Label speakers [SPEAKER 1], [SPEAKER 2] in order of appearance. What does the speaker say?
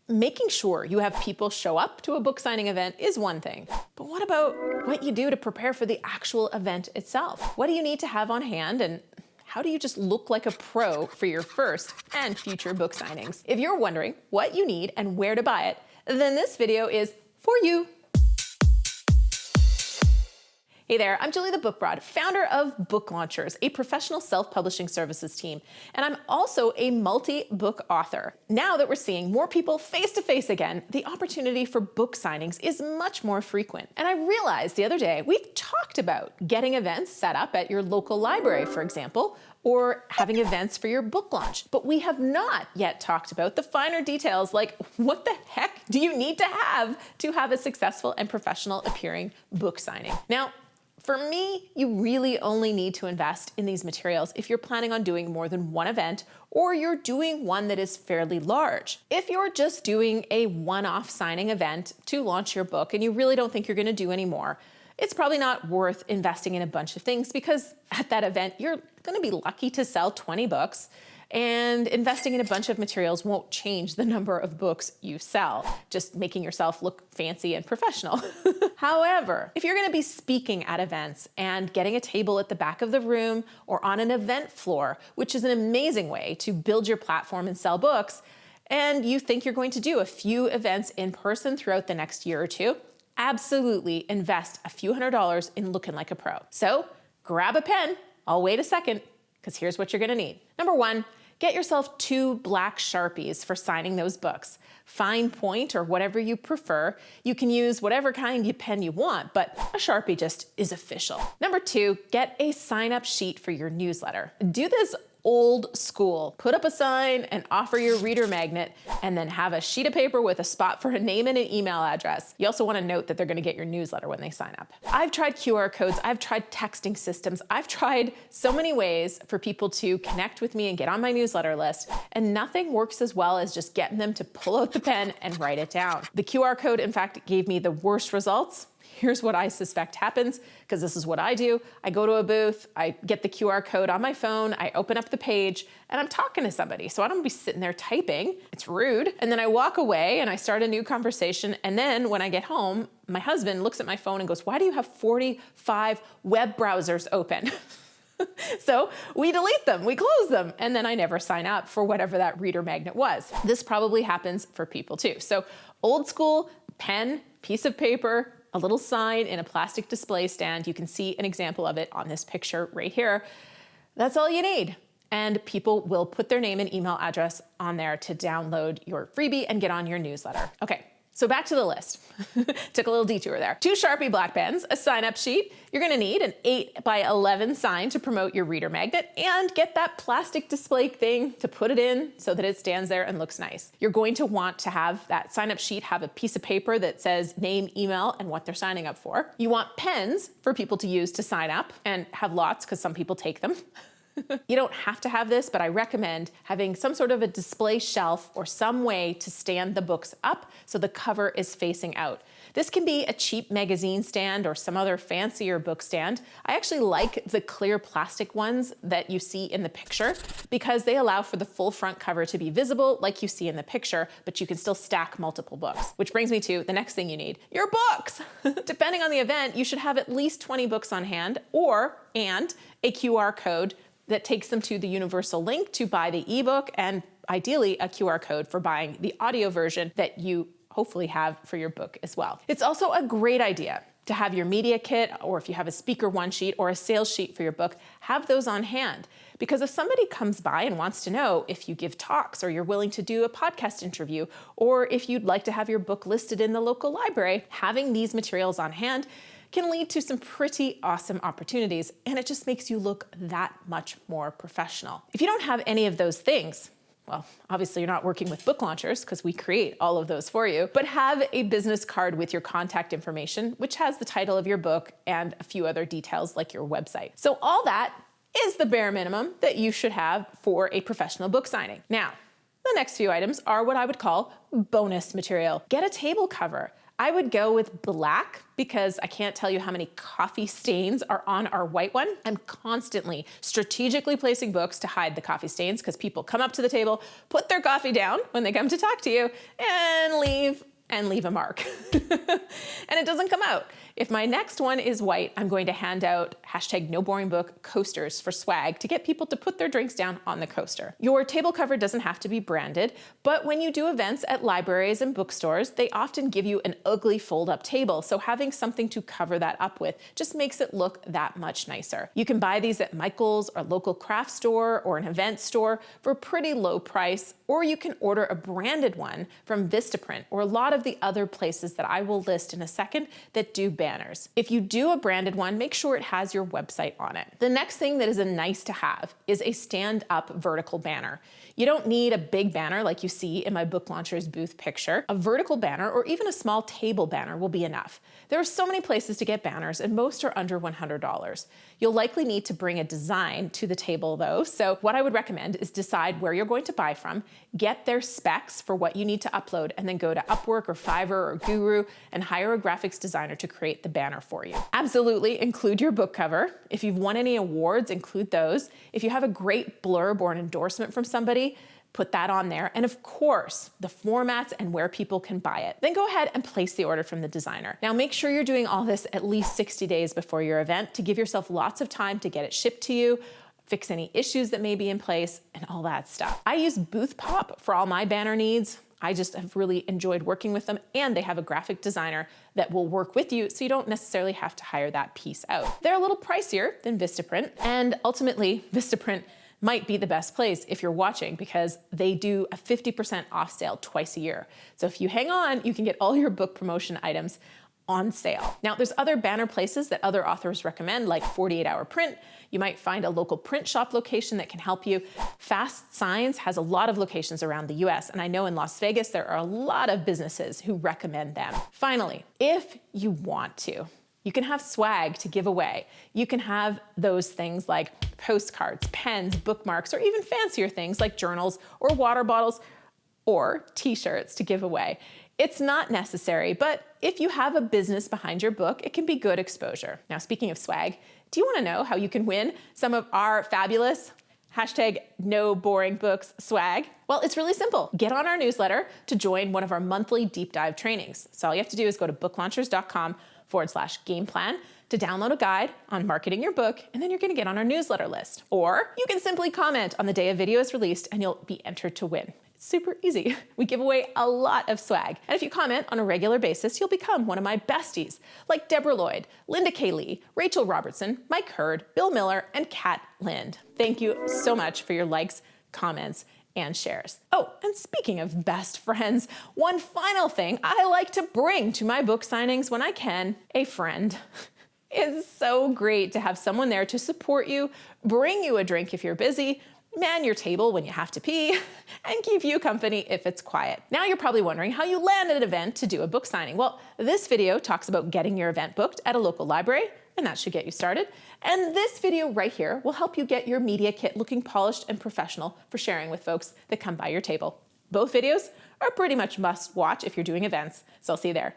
[SPEAKER 1] Making sure you have people show up to a book signing event is one thing, but what about what you do to prepare for the actual event itself? What do you need to have on hand, and how do you just look like a pro for your first and future book signings? If you're wondering what you need and where to buy it, then this video is for you. Hey there, I'm Julie the Book Broad, founder of Book Launchers, a professional self-publishing services team, and I'm also a multi-book author. Now that we're seeing more people face-to-face again, the opportunity for book signings is much more frequent. And I realized the other day, we've talked about getting events set up at your local library, for example, or having events for your book launch. But we have not yet talked about the finer details, like what the heck do you need to have a successful and professional appearing book signing? Now, for me, you really only need to invest in these materials if you're planning on doing more than one event or you're doing one that is fairly large. If you're just doing a one-off signing event to launch your book and you really don't think you're gonna do any more, it's probably not worth investing in a bunch of things because at that event, you're gonna be lucky to sell 20 books, and investing in a bunch of materials won't change the number of books you sell, just making yourself look fancy and professional. However, if you're gonna be speaking at events and getting a table at the back of the room or on an event floor, which is an amazing way to build your platform and sell books, and you think you're going to do a few events in person throughout the next year or two, absolutely invest a few $100s in looking like a pro. So grab a pen, I'll wait a second, because here's what you're gonna need. Number one, get yourself 2 black Sharpies for signing those books. Fine point or whatever you prefer. You can use whatever kind of pen you want, but a Sharpie just is official. Number 2, get a sign-up sheet for your newsletter. Do this old school. Put up a sign and offer your reader magnet, and then have a sheet of paper with a spot for a name and an email address. You also want to note that they're going to get your newsletter when they sign up. I've tried QR codes, I've tried texting systems, I've tried so many ways for people to connect with me and get on my newsletter list, and nothing works as well as just getting them to pull out the pen and write it down. The QR code, in fact, gave me the worst results. Here's what I suspect happens, because this is what I do. I go to a booth, I get the QR code on my phone, I open up the page, and I'm talking to somebody. So I don't be sitting there typing, it's rude. And then I walk away and I start a new conversation. And then when I get home, my husband looks at my phone and goes, "Why do you have 45 web browsers open?" So we delete them, we close them, and then I never sign up for whatever that reader magnet was. This probably happens for people too. So old school, pen, piece of paper, a little sign in a plastic display stand. You can see an example of it on this picture right here. That's all you need. And people will put their name and email address on there to download your freebie and get on your newsletter. Okay. So back to the list. Took a little detour there. 2 Sharpie black pens, a sign-up sheet. You're gonna need an 8x11 sign to promote your reader magnet, and get that plastic display thing to put it in so that it stands there and looks nice. You're going to want to have that sign-up sheet have a piece of paper that says name, email, and what they're signing up for. You want pens for people to use to sign up, and have lots because some people take them. You don't have to have this, but I recommend having some sort of a display shelf or some way to stand the books up so the cover is facing out. This can be a cheap magazine stand or some other fancier book stand. I actually like the clear plastic ones that you see in the picture because they allow for the full front cover to be visible like you see in the picture, but you can still stack multiple books. Which brings me to the next thing you need, your books. Depending on the event, you should have at least 20 books on hand and a QR code that takes them to the universal link to buy the ebook, and ideally a QR code for buying the audio version that you hopefully have for your book as well. It's also a great idea to have your media kit, or if you have a speaker one sheet or a sales sheet for your book, have those on hand. Because if somebody comes by and wants to know if you give talks, or you're willing to do a podcast interview, or if you'd like to have your book listed in the local library, having these materials on hand can lead to some pretty awesome opportunities, and it just makes you look that much more professional. If you don't have any of those things, well, obviously you're not working with Book Launchers because we create all of those for you, but have a business card with your contact information, which has the title of your book and a few other details like your website. So all that is the bare minimum that you should have for a professional book signing. Now, The next few items are what I would call bonus material. Get a table cover. I would go with black because I can't tell you how many coffee stains are on our white one. I'm constantly strategically placing books to hide the coffee stains because people come up to the table, put their coffee down when they come to talk to you, and leave a mark. And it doesn't come out. If my next one is white, I'm going to hand out #NoBoringBook coasters for swag to get people to put their drinks down on the coaster. Your table cover doesn't have to be branded, but when you do events at libraries and bookstores, they often give you an ugly fold-up table, so having something to cover that up with just makes it look that much nicer. You can buy these at Michael's or local craft store or an event store for a pretty low price, or you can order a branded one from Vistaprint or a lot of the other places that I will list in a second that do banners. If you do a branded one, make sure it has your website on it. The next thing that is a nice to have is a stand-up vertical banner. You don't need a big banner like you see in my book launcher's booth picture. A vertical banner or even a small table banner will be enough. There are so many places to get banners and most are under $100. You'll likely need to bring a design to the table though, so what I would recommend is decide where you're going to buy from, get their specs for what you need to upload, and then go to Upwork or Fiverr or Guru and hire a graphics designer to create the banner for you. Absolutely include your book cover. If you've won any awards, include those. If you have a great blurb or an endorsement from somebody, put that on there. And of course, the formats and where people can buy it. Then go ahead and place the order from the designer. Now make sure you're doing all this at least 60 days before your event to give yourself lots of time to get it shipped to you, fix any issues that may be in place, and all that stuff. I use Booth Pop for all my banner needs. I just have really enjoyed working with them, and they have a graphic designer that will work with you so you don't necessarily have to hire that piece out. They're a little pricier than Vistaprint, and ultimately Vistaprint might be the best place if you're watching because they do a 50% off sale twice a year. So if you hang on, you can get all your book promotion items on sale. Now, there's other banner places that other authors recommend, like 48 Hour Print. You might find a local print shop location that can help you. Fast Signs has a lot of locations around the US, and I know in Las Vegas there are a lot of businesses who recommend them. Finally, if you want to, you can have swag to give away. You can have those things like postcards, pens, bookmarks, or even fancier things like journals or water bottles or t-shirts to give away. It's not necessary, but if you have a business behind your book, it can be good exposure. Now, speaking of swag, do you want to know how you can win some of our fabulous #NoBoringBooks swag? Well, it's really simple. Get on our newsletter to join one of our monthly deep dive trainings. So all you have to do is go to booklaunchers.com/game plan to download a guide on marketing your book, and then you're gonna get on our newsletter list. Or you can simply comment on the day a video is released and you'll be entered to win. It's super easy. We give away a lot of swag. And if you comment on a regular basis, you'll become one of my besties, like Deborah Lloyd, Linda K. Lee, Rachel Robertson, Mike Hurd, Bill Miller, and Kat Lind. Thank you so much for your likes, comments, and shares. Oh, and speaking of best friends, one final thing I like to bring to my book signings when I can, a friend. It's so great to have someone there to support you, bring you a drink if you're busy, man your table when you have to pee, and keep you company if it's quiet. Now you're probably wondering how you land at an event to do a book signing. Well, this video talks about getting your event booked at a local library, and that should get you started. And this video right here will help you get your media kit looking polished and professional for sharing with folks that come by your table. Both videos are pretty much must watch if you're doing events, so I'll see you there.